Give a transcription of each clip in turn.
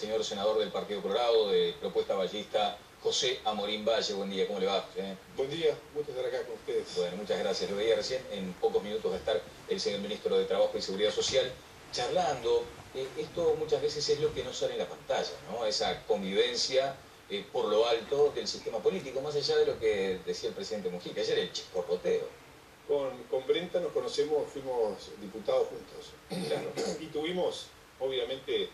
señor senador del Partido Colorado, de Propuesta Vallista, José Amorín Valle. Buen día, ¿cómo le va, José? Buen día, gusto estar acá con ustedes. Bueno, muchas gracias. Lo veía recién, en pocos minutos va a estar el señor ministro de Trabajo y Seguridad Social charlando. Esto muchas veces es lo que no sale en la pantalla, ¿no? Esa convivencia por lo alto del sistema político, más allá de lo que decía el presidente Mujica. Ayer el chisporroteo. Con Brenta nos conocemos, fuimos diputados juntos. Claro. Y tuvimos, obviamente,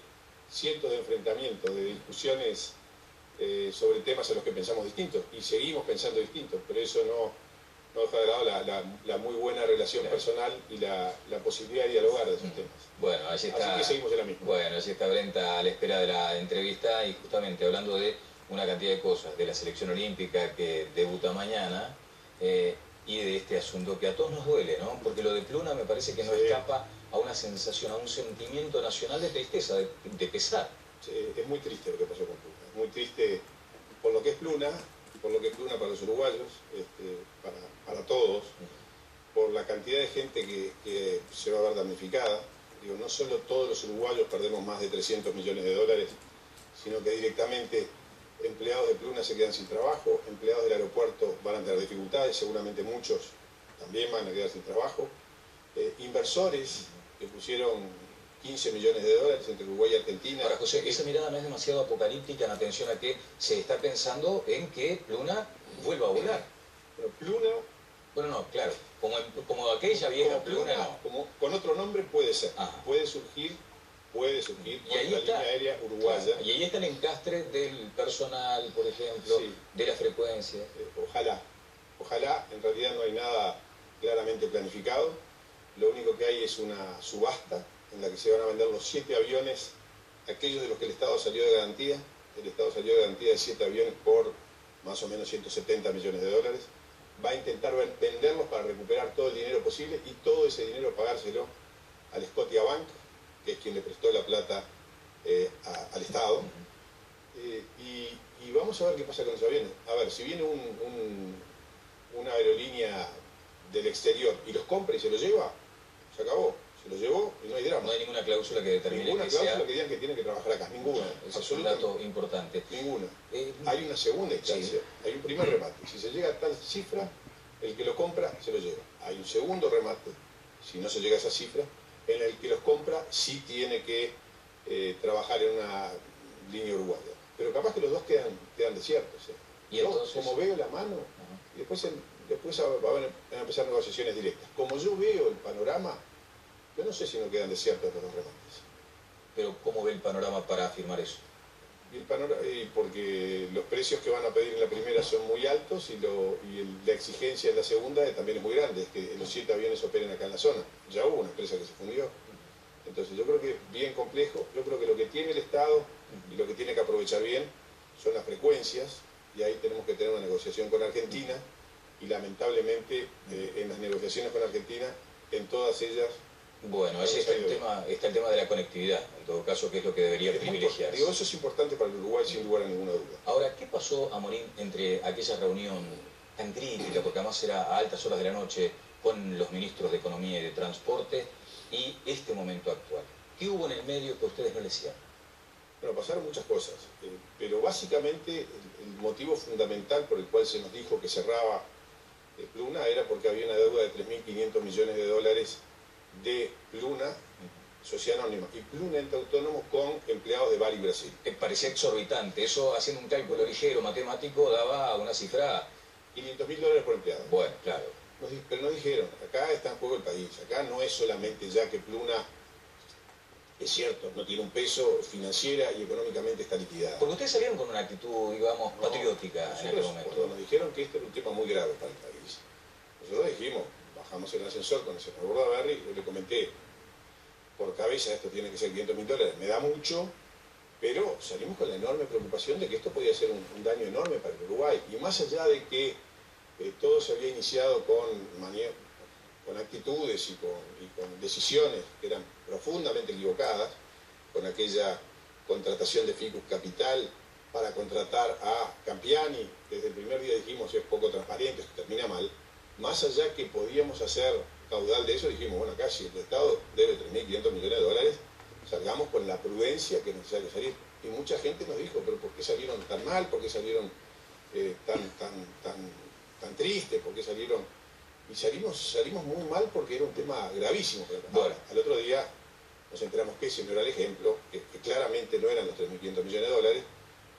cientos de enfrentamientos, de discusiones sobre temas en los que pensamos distintos. Y seguimos pensando distintos, pero eso no deja de lado la muy buena relación personal y la posibilidad de dialogar de esos temas. Bueno, allí está, así que seguimos en la misma. Bueno, allí está Brenta a la espera de la entrevista y justamente hablando de una cantidad de cosas, de la selección olímpica que debuta mañana y de este asunto que a todos nos duele, ¿no? Porque lo de Pluna me parece que no escapa a una sensación, a un sentimiento nacional de tristeza, de pesar. Sí, es muy triste lo que pasó con Pluna, es muy triste por lo que es Pluna, para los uruguayos, para todos, por la cantidad de gente que se va a ver damnificada. Digo, no solo todos los uruguayos perdemos más de 300 millones de dólares, sino que directamente empleados de Pluna se quedan sin trabajo, empleados del aeropuerto van a tener dificultades, seguramente muchos también van a quedar sin trabajo, inversores que pusieron 15 millones de dólares entre Uruguay y Argentina. Ahora, José, esa mirada no es demasiado apocalíptica en atención a que se está pensando en que Pluna vuelva a volar. Pero Pluna... Bueno, no, claro, como aquella vieja Pluna, no. Con otro nombre puede ser, puede surgir y ahí la está, línea aérea uruguaya. Y ahí está el encastre del personal, por ejemplo, sí, de la frecuencia. Ojalá, en realidad no hay nada claramente planificado, lo único que hay es una subasta en la que se van a vender los 7 aviones, aquellos de los que el Estado salió de garantía. El Estado salió de garantía de 7 aviones por más o menos 170 millones de dólares. Va a intentar venderlos para recuperar todo el dinero posible y todo ese dinero pagárselo al Scotiabank, que es quien le prestó la plata al Estado. Y vamos a ver qué pasa con esos aviones. A ver, si viene una aerolínea del exterior y los compra y se los lleva, se acabó. Se lo llevó y no hay drama. No hay ninguna cláusula que determine ninguna cláusula que digan que tienen que trabajar acá. Ninguna. Es un dato importante. Ninguna. Hay una segunda instancia. Sí. Hay un primer remate. Si se llega a tal cifra, el que lo compra se lo lleva. Hay un segundo remate, si no se llega a esa cifra, en el que los compra sí tiene que trabajar en una línea uruguaya. Pero capaz que los dos quedan desiertos. ¿Y entonces? Como veo la mano, y después van a empezar negociaciones directas. Como yo veo el panorama, yo no sé si no quedan desiertos los dos remates. Pero ¿cómo ve el panorama para afirmar eso? Porque los precios que van a pedir en la primera son muy altos y la exigencia en la segunda también es muy grande, es que los 7 aviones operen acá en la zona. Ya hubo una empresa que se fundió. Entonces yo creo que bien complejo, yo creo que lo que tiene el Estado y lo que tiene que aprovechar bien son las frecuencias, y ahí tenemos que tener una negociación con Argentina, y lamentablemente en las negociaciones con Argentina, en todas ellas... Bueno, ahí está el tema de la conectividad, en todo caso, que es lo que debería privilegiarse. Digo, eso es importante para el Uruguay, sin lugar a ninguna duda. Ahora, ¿qué pasó, Amorín, entre aquella reunión tan crítica, porque además era a altas horas de la noche, con los ministros de Economía y de Transporte, y este momento actual? ¿Qué hubo en el medio que ustedes no le decían? Bueno, pasaron muchas cosas, pero básicamente el motivo fundamental por el cual se nos dijo que cerraba Pluna era porque había una deuda de 3.500 millones de dólares de Pluna, sociedad anónima, y Pluna ente autónomo con empleados de Bali Brasil. Parecía exorbitante, eso haciendo un cálculo ligero, matemático, daba una cifra... 500.000 dólares por empleado. Bueno, claro. Pero nos dijeron, acá está en juego el país, acá no es solamente ya que Pluna, es cierto, no tiene un peso financiera y económicamente está liquidada. Porque ustedes salieron con una actitud, digamos, patriótica en aquel momento. Cuando nos dijeron que este era un tema muy grave para el país, nosotros dijimos, bajamos el ascensor con el senador Bordaberry, yo le comenté, por cabeza esto tiene que ser 500.000 dólares, me da mucho, pero salimos con la enorme preocupación de que esto podía ser un daño enorme para el Uruguay. Y más allá de que todo se había iniciado con actitudes y con decisiones que eran profundamente equivocadas, con aquella contratación de Ficus Capital para contratar a Campiani, desde el primer día dijimos es poco transparente, esto termina mal. Más allá que podíamos hacer caudal de eso, dijimos, bueno, acá si el Estado debe 3.500 millones de dólares, salgamos con la prudencia que es necesario salir. Y mucha gente nos dijo, pero ¿por qué salieron tan mal? ¿Por qué salieron tan tristes? ¿Por qué salieron? Y salimos muy mal porque era un tema gravísimo. Ahora, al otro día nos enteramos que ese no era el ejemplo, que claramente no eran los 3.500 millones de dólares,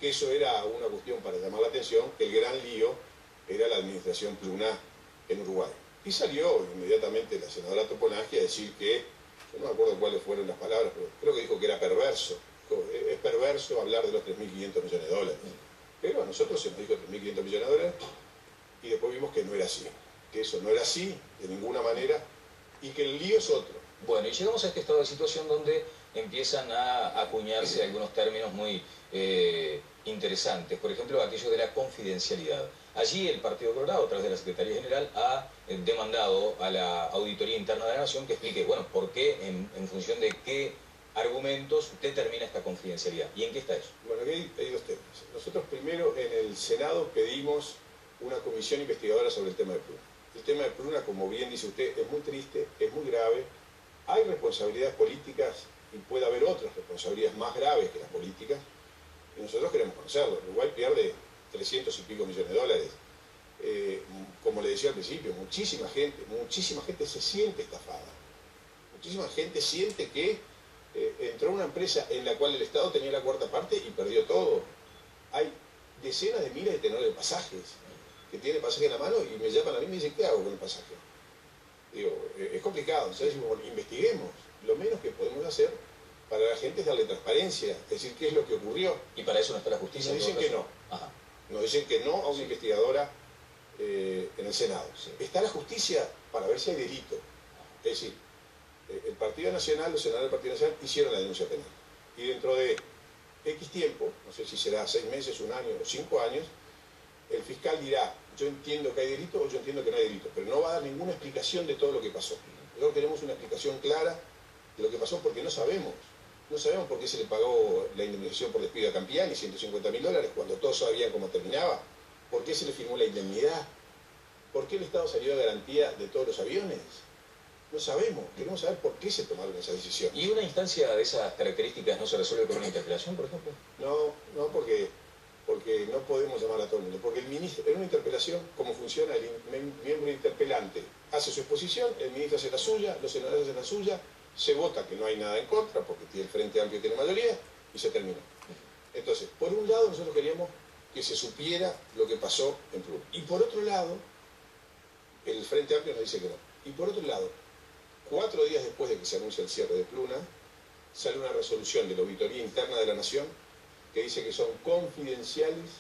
que eso era una cuestión para llamar la atención, que el gran lío era la administración Pluna en Uruguay. Y salió inmediatamente la senadora Topolanqui a decir que, yo no me acuerdo cuáles fueron las palabras, pero creo que dijo que era perverso. Es perverso hablar de los 3.500 millones de dólares. Pero a nosotros se nos dijo 3.500 millones de dólares y después vimos que no era así. Que eso no era así de ninguna manera y que el lío es otro. Bueno, y llegamos a este estado de situación donde empiezan a acuñarse algunos términos muy interesantes. Por ejemplo, aquello de la confidencialidad. Allí el Partido Colorado, a través de la Secretaría General, ha demandado a la Auditoría Interna de la Nación que explique, bueno, por qué, en función de qué argumentos determina esta confidencialidad. ¿Y en qué está eso? Bueno, aquí hay dos temas. Nosotros primero en el Senado pedimos una comisión investigadora sobre el tema de Pluna. El tema de Pluna, como bien dice usted, es muy triste, es muy grave. Hay responsabilidades políticas y puede haber otras responsabilidades más graves que las políticas. Y nosotros queremos conocerlo. Uruguay pierde 300 y pico millones de dólares. Como le decía al principio, muchísima gente se siente estafada. Muchísima gente siente que entró a una empresa en la cual el Estado tenía la cuarta parte y perdió todo. Hay decenas de miles de tenedores de pasajes que tienen pasaje en la mano y me llaman a mí y me dicen, ¿qué hago con el pasaje? Digo, es complicado. Entonces decimos, bueno, investiguemos. Lo menos que podemos hacer para la gente es darle transparencia, es decir, qué es lo que ocurrió. ¿Y para eso no está la justicia? Nos dicen que no. Ajá. Nos dicen que no a una investigadora en el Senado. Sí. Está la justicia para ver si hay delito. Es decir, el Partido Nacional, los senadores del Partido Nacional hicieron la denuncia penal. Y dentro de X tiempo, no sé si será 6 meses, 1 año o 5 años, el fiscal dirá, yo entiendo que hay delito o yo entiendo que no hay delito, pero no va a dar ninguna explicación de todo lo que pasó. Nosotros queremos una explicación clara de lo que pasó porque no sabemos. No sabemos por qué se le pagó la indemnización por despido a Campiani, 150.000 dólares, cuando todos sabían cómo terminaba. ¿Por qué se le firmó la indemnidad? ¿Por qué el Estado salió a garantía de todos los aviones? No sabemos. Queremos saber por qué se tomaron esas decisiones. ¿Y una instancia de esas características no se resuelve con una interpelación, por ejemplo? No, porque no podemos llamar a todo el mundo. Porque el ministro, en una interpelación, ¿cómo funciona? El miembro interpelante hace su exposición, el ministro hace la suya, los senadores hacen la suya, se vota que no hay nada en contra, porque el Frente Amplio tiene mayoría, y se terminó. Entonces, por un lado, nosotros queríamos que se supiera lo que pasó en Pluna. Y por otro lado, el Frente Amplio nos dice que no. Y por otro lado, 4 días después de que se anuncia el cierre de Pluna, sale una resolución de la Auditoría Interna de la Nación que dice que son confidenciales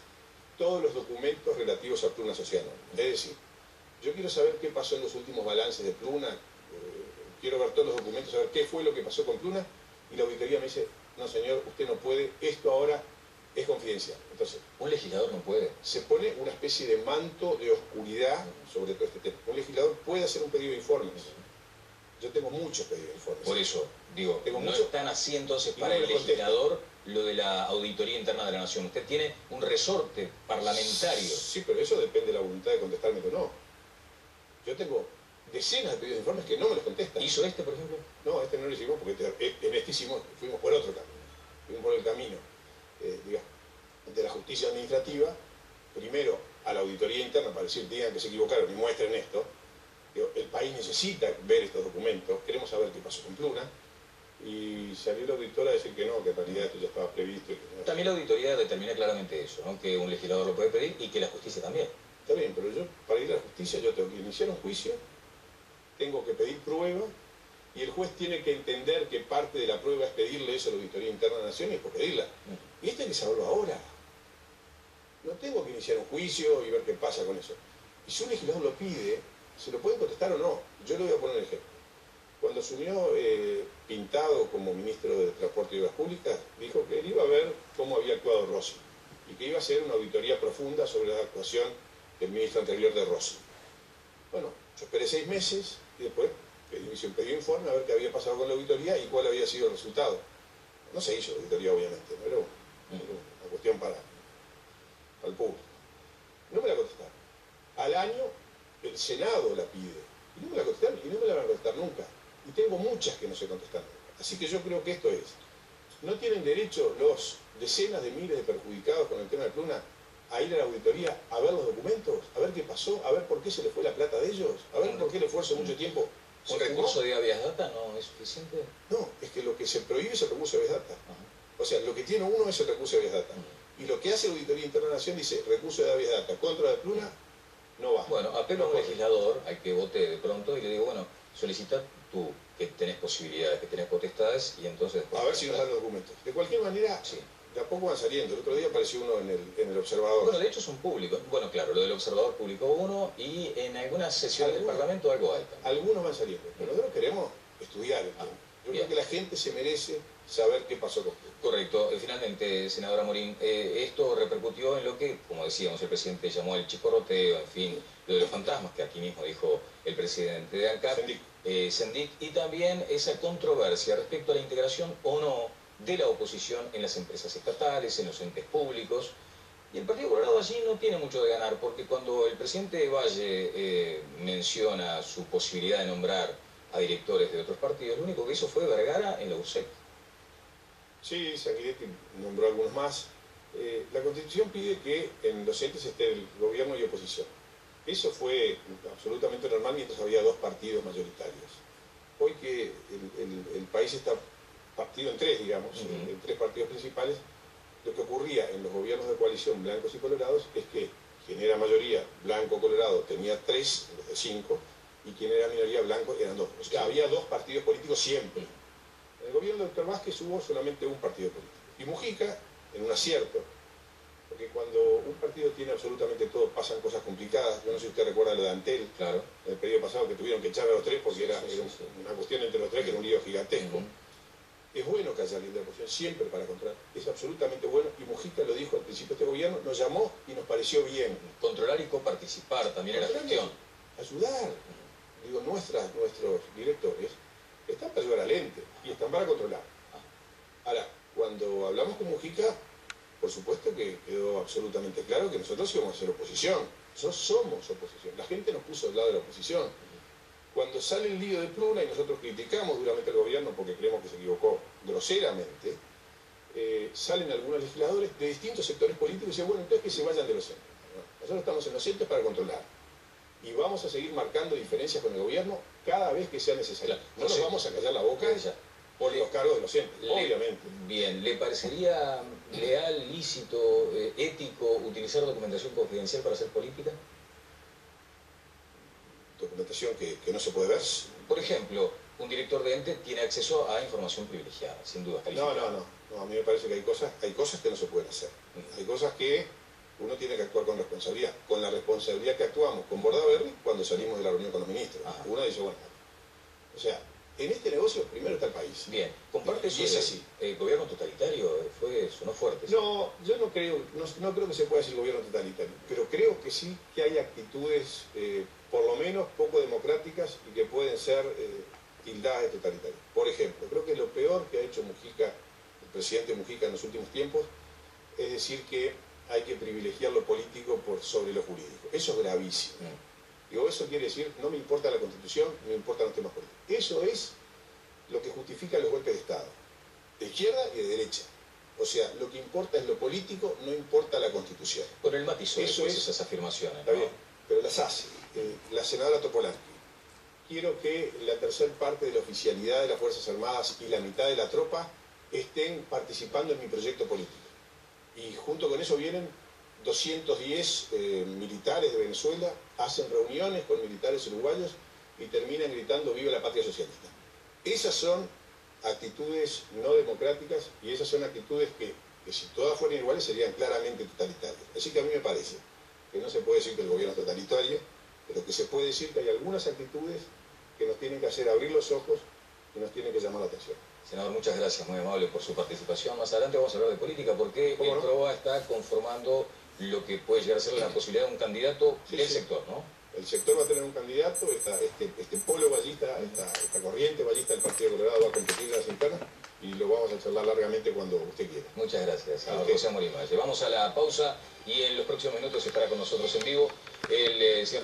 todos los documentos relativos a Pluna Social. Es decir, yo quiero saber qué pasó en los últimos balances de Pluna, quiero ver todos los documentos, saber qué fue lo que pasó con Pluna, y la auditoría me dice, no señor, usted no puede, esto ahora es confidencial. Entonces, ¿un legislador no puede? Se pone una especie de manto de oscuridad sobre todo este tema. Un legislador puede hacer un pedido de informes. Yo tengo muchos pedidos de informes. Por eso, digo, tengo no mucho, están así entonces y para no el legislador lo de la Auditoría Interna de la Nación. Usted tiene un resorte parlamentario. Sí, pero eso depende de la voluntad de contestarme o no. Yo tengo decenas de pedidos de informes que no me los contestan. ¿Hizo este, por ejemplo? No, este no lo hicimos porque en este fuimos por otro camino. Fuimos por el camino, digamos, de la justicia administrativa, primero a la auditoría interna para decir, digan que se equivocaron y muestren esto. El país necesita ver estos documentos, queremos saber qué pasó con Pluna, y salió la auditora a decir que no, que en realidad esto ya estaba previsto. Y que no. También la auditoría determina claramente eso, ¿no? Que un legislador lo puede pedir y que la justicia también. Está bien, pero yo para ir a la justicia yo tengo que iniciar un juicio, tengo que pedir prueba, y el juez tiene que entender que parte de la prueba es pedirle eso a la Auditoría Interna de la Nación y es por pedirla. Y esto hay que saberlo ahora. No tengo que iniciar un juicio y ver qué pasa con eso. Y si un legislador lo pide, se lo pueden contestar o no. Yo le voy a poner un ejemplo. Cuando asumió Pintado como ministro de Transporte y Obras Públicas, dijo que él iba a ver cómo había actuado Rossi y que iba a hacer una auditoría profunda sobre la actuación del ministro anterior de Rossi. Bueno, yo esperé 6 meses y después hice un pedido de informe a ver qué había pasado con la auditoría y cuál había sido el resultado. No se hizo la auditoría, obviamente, no era una cuestión para el público. No me la contestaron. Al año, el Senado la pide. Y no me la contestaron y no me la van a contestar nunca. Y tengo muchas que no se contestaron. Así que yo creo que esto es no tienen derecho los decenas de miles de perjudicados con el tema de Pluna a ir a la auditoría a ver los documentos, a ver qué pasó, a ver por qué se les fue la plata de ellos, a ver por qué el esfuerzo de mucho tiempo. ¿Un recurso de habeas data no es suficiente? No, es que lo que se prohíbe es el recurso de habeas data. O sea, lo que tiene uno es el recurso de habeas data. Y lo que hace la Auditoría Interna de la Nación dice, recurso de habeas data contra la Pluna, no va. Bueno, apelo a un legislador al que vote de pronto y le digo, bueno, solicita tú que tenés posibilidades, que tenés potestades y entonces... A ver si nos dan los documentos. De cualquier manera, sí, de a poco van saliendo. El otro día apareció uno en el Observador. Bueno, de hecho son públicos. Bueno, claro, lo del Observador publicó uno y en algunas sesiones del Parlamento algo hay también. Algunos van saliendo, pero nosotros queremos estudiar el tema. Yo creo que la gente se merece saber qué pasó con esto. Correcto. Finalmente, senadora Morín, esto repercutió en lo que, como decíamos, el presidente llamó el chicorroteo, en fin, lo de los fantasmas, que aquí mismo dijo el presidente de ANCAP, Sendic, y también esa controversia respecto a la integración o no de la oposición en las empresas estatales, en los entes públicos. Y el Partido Colorado allí no tiene mucho de ganar, porque cuando el presidente Valle menciona su posibilidad de nombrar a directores de otros partidos, lo único que hizo fue Vergara en la UCEC. Sí, Sanguinetti nombró algunos más. La Constitución pide que en los entes esté el gobierno y oposición. Eso fue absolutamente normal mientras había dos partidos mayoritarios. Hoy que el país está partido en tres, digamos, en tres partidos principales, lo que ocurría en los gobiernos de coalición blancos y colorados es que quien era mayoría blanco-colorado tenía 3 en vez de 5, y quien era minoría blanco eran 2. O sea, había dos partidos políticos siempre. En el gobierno de Dr. Vázquez hubo solamente un partido político. Y Mujica, en un acierto, porque cuando un partido tiene absolutamente todo, pasan cosas complicadas. Yo no sé si usted recuerda lo de Antel, claro, el periodo pasado, que tuvieron que echar a los tres porque era una cuestión entre los tres que era un lío gigantesco. Es bueno que haya ley de oposición, siempre para controlar. Es absolutamente bueno, y Mujica lo dijo al principio de este gobierno, nos llamó y nos pareció bien. Controlar y coparticipar también en la gestión. Ayudar. Digo, nuestros directores están para ayudar al ente y están para controlar. Ahora, cuando hablamos con Mujica, por supuesto que quedó absolutamente claro que nosotros íbamos a ser oposición. Nosotros somos oposición. La gente nos puso al lado de la oposición. Cuando sale el lío de Pluna y nosotros criticamos duramente al gobierno porque creemos que se equivocó groseramente, salen algunos legisladores de distintos sectores políticos y dicen, bueno, entonces que se vayan de los entes. Nosotros estamos en los entes para controlar. Y vamos a seguir marcando diferencias con el gobierno cada vez que sea necesario. Claro, no nos vamos a callar la boca por los cargos de los entes, obviamente. Bien, ¿le parecería leal, lícito, ético utilizar documentación confidencial para hacer política? Documentación que no se puede ver. Por ejemplo, un director de ente tiene acceso a información privilegiada, sin duda. No, a mí me parece que hay cosas que no se pueden hacer. Hay cosas que uno tiene que actuar con responsabilidad. Con la responsabilidad que actuamos con Bordaberry cuando salimos de la reunión con los ministros. Uno dice, bueno, o sea, en este negocio primero está el país. Bien, comparte y es así. ¿El gobierno totalitario sonó fuerte? No, yo no creo que se pueda decir gobierno totalitario, pero creo que sí que hay actitudes, por lo menos poco democráticas y que pueden ser tildadas de totalitarias. Por ejemplo, creo que lo peor que ha hecho Mujica, el presidente Mujica en los últimos tiempos, es decir que hay que privilegiar lo político por sobre lo jurídico. Eso es gravísimo. Digo, eso quiere decir, no me importa la Constitución, no me importan los temas políticos. Eso es lo que justifica los golpes de Estado, de izquierda y de derecha. O sea, lo que importa es lo político, no importa la Constitución. Por el matizó eso es esas afirmaciones. Está bien, pero las hace. La senadora Topolanqui. Quiero que la tercera parte de la oficialidad de las Fuerzas Armadas y la mitad de la tropa estén participando en mi proyecto político. Y junto con eso vienen 210 militares de Venezuela, hacen reuniones con militares uruguayos y terminan gritando ¡viva la patria socialista! Esas son actitudes no democráticas y esas son actitudes que si todas fueran iguales serían claramente totalitarias. Así que a mí me parece que no se puede decir que el gobierno es totalitario, pero que se puede decir que hay algunas actitudes que nos tienen que hacer abrir los ojos y nos tienen que llamar la atención. Senador, muchas gracias, muy amable por su participación. Más adelante vamos a hablar de política porque el PROA está conformando lo que puede llegar a ser la posibilidad de un candidato del sector, ¿no? El sector va a tener un candidato, este polo ballista, esta corriente ballista del Partido Colorado va a competir en las internas y lo vamos a charlar largamente cuando usted quiera. Muchas gracias, senador José Morín. Vamos a la pausa y en los próximos minutos estará con nosotros en vivo el señor